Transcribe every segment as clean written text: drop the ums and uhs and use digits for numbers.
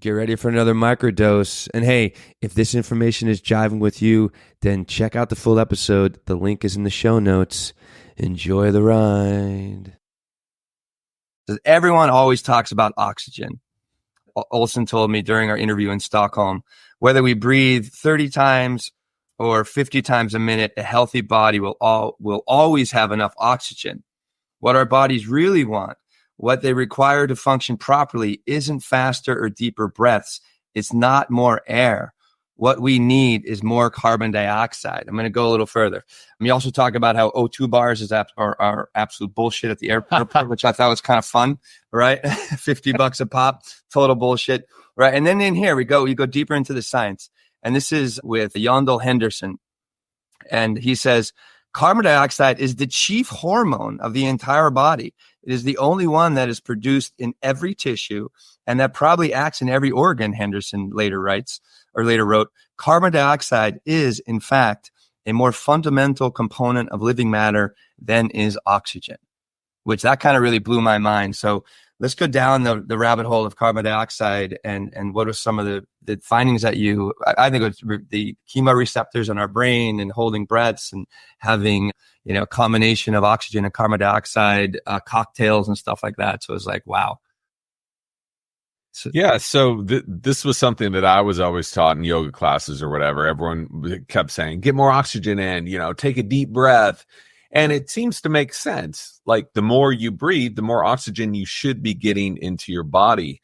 Get ready for another microdose. And hey, if this information is jiving with you, then check out the full episode. The link is in the show notes. Enjoy the ride. Everyone always talks about oxygen. Olson told me during our interview in Stockholm, whether we breathe 30 times or 50 times a minute, a healthy body will always have enough oxygen. What our bodies really want, what they require to function properly, isn't faster or deeper breaths. It's not more air. What we need is more carbon dioxide. I'm going to go a little further. We also talk about how O2 bars are absolute bullshit at the airport, which I thought was kind of fun, right? $50 a pop, total bullshit, right? And then in here you go deeper into the science. And this is with Yandel Henderson. And he says, carbon dioxide is the chief hormone of the entire body. It is the only one that is produced in every tissue and that probably acts in every organ, Henderson later wrote. Carbon dioxide is, in fact, a more fundamental component of living matter than is oxygen, which that kind of really blew my mind. So let's go down the rabbit hole of carbon dioxide and what are some of the findings that I think it's the chemoreceptors in our brain and holding breaths and having, a combination of oxygen and carbon dioxide cocktails and stuff like that. So it's like, wow. So this was something that I was always taught in yoga classes or whatever. Everyone kept saying, get more oxygen in, take a deep breath. And it seems to make sense. Like the more you breathe, the more oxygen you should be getting into your body.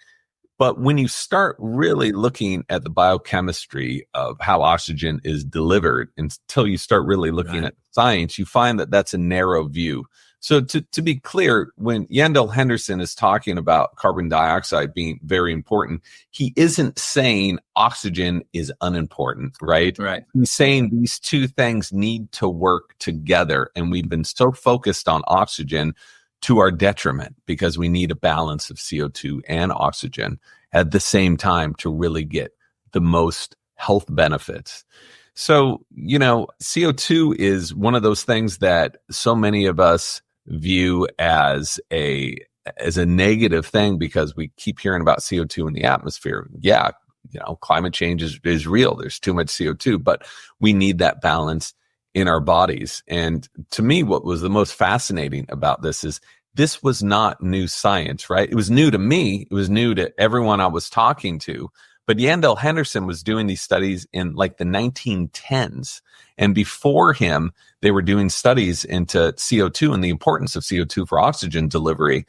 But when you start really looking at the biochemistry of how oxygen is delivered, until you start really looking at science, you find that that's a narrow view. So to be clear, when Yandel Henderson is talking about carbon dioxide being very important, he isn't saying oxygen is unimportant, right? Right. He's saying these two things need to work together. And we've been so focused on oxygen to our detriment because we need a balance of CO2 and oxygen at the same time to really get the most health benefits. So, CO2 is one of those things that so many of us view as a negative thing because we keep hearing about CO2 in the atmosphere. Yeah, climate change is real. There's too much CO2, but we need that balance in our bodies. And to me, what was the most fascinating about this was not new science, right? It was new to me. It was new to everyone I was talking to. But Yandel Henderson was doing these studies in like the 1910s. And before him, they were doing studies into CO2 and the importance of CO2 for oxygen delivery,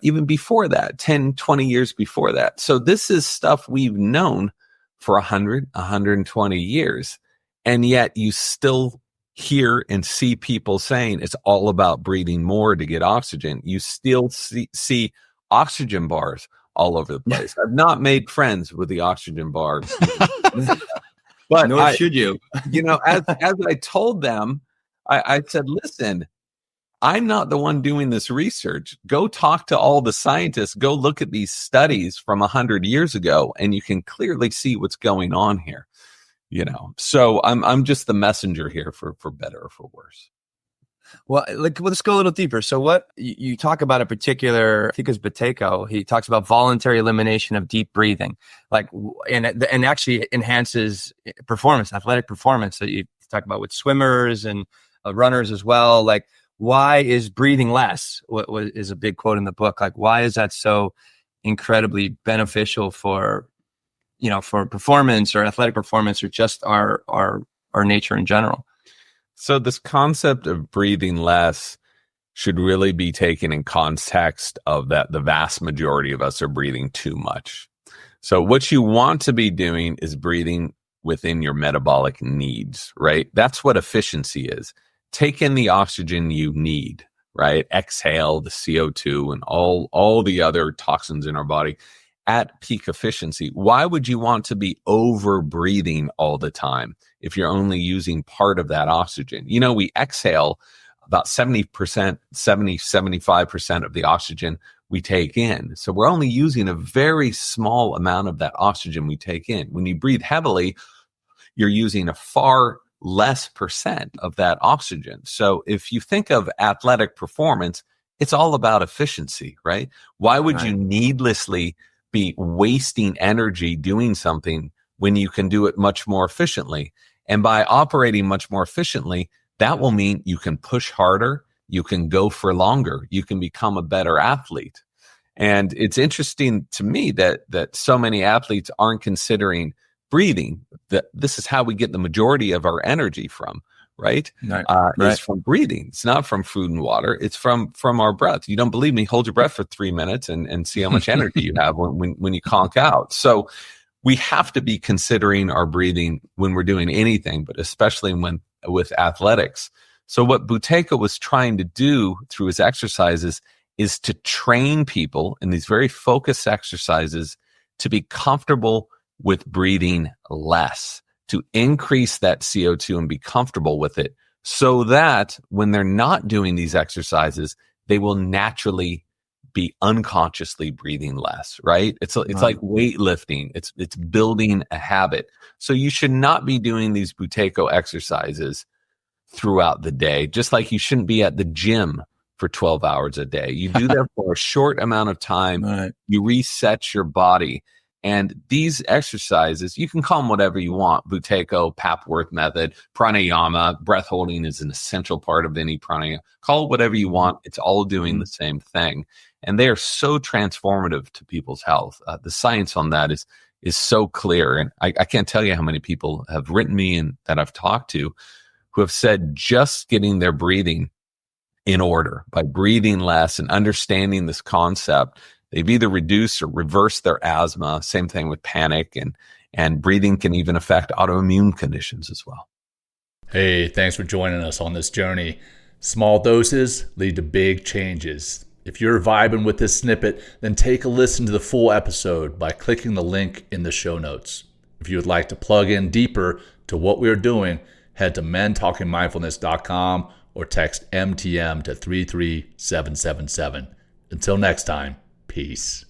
even before that, 10, 20 years before that. So this is stuff we've known for 100, 120 years. And yet you still hear and see people saying it's all about breathing more to get oxygen. You still see oxygen bars all over the place. I've not made friends with the oxygen bars, but nor should you. As I told them, I said, listen, I'm not the one doing this research. Go talk to all the scientists. Go look at these studies from 100 years ago, and you can clearly see what's going on here. So I'm just the messenger here for better or for worse. Well, let's go a little deeper. So what you talk about a particular, I think it's Bateko. He talks about voluntary elimination of deep breathing, and actually enhances performance, athletic performance that you talk about with swimmers and runners as well. Like, why is breathing less? What is a big quote in the book? Like, why is that so incredibly beneficial for performance or athletic performance or just our nature in general? So this concept of breathing less should really be taken in context of that the vast majority of us are breathing too much. So what you want to be doing is breathing within your metabolic needs, right? That's what efficiency is. Take in the oxygen you need, right? Exhale the CO2 and all the other toxins in our body at peak efficiency. Why would you want to be over breathing all the time if you're only using part of that oxygen? We exhale about 75% of the oxygen we take in. So we're only using a very small amount of that oxygen we take in. When you breathe heavily, you're using a far less percent of that oxygen. So if you think of athletic performance, it's all about efficiency, right? Why would you needlessly be wasting energy doing something when you can do it much more efficiently. And by operating much more efficiently, that will mean you can push harder, you can go for longer, you can become a better athlete. And it's interesting to me that so many athletes aren't considering breathing. That this is how we get the majority of our energy from, right? Right. Is from breathing. It's not from food and water. It's from our breath. You don't believe me? Hold your breath for 3 minutes and see how much energy you have when you conk out. So we have to be considering our breathing when we're doing anything, but especially with athletics. So what Buteyko was trying to do through his exercises is to train people in these very focused exercises to be comfortable with breathing less, to increase that CO2 and be comfortable with it, so that when they're not doing these exercises, they will naturally be unconsciously breathing less, right? It's like weightlifting. It's building a habit. So you should not be doing these Buteyko exercises throughout the day, just like you shouldn't be at the gym for 12 hours a day. You do that for a short amount of time. Right. You reset your body. And these exercises, you can call them whatever you want. Buteyko, Papworth method, pranayama, breath holding is an essential part of any pranayama. Call it whatever you want. It's all doing the same thing. And they are so transformative to people's health. The science on that is so clear. And I can't tell you how many people have written me and that I've talked to who have said just getting their breathing in order by breathing less and understanding this concept, they've either reduced or reversed their asthma. Same thing with panic, and breathing can even affect autoimmune conditions as well. Hey, thanks for joining us on this journey. Small doses lead to big changes. If you're vibing with this snippet, then take a listen to the full episode by clicking the link in the show notes. If you would like to plug in deeper to what we're doing, head to mentalkingmindfulness.com or text MTM to 33777. Until next time, peace.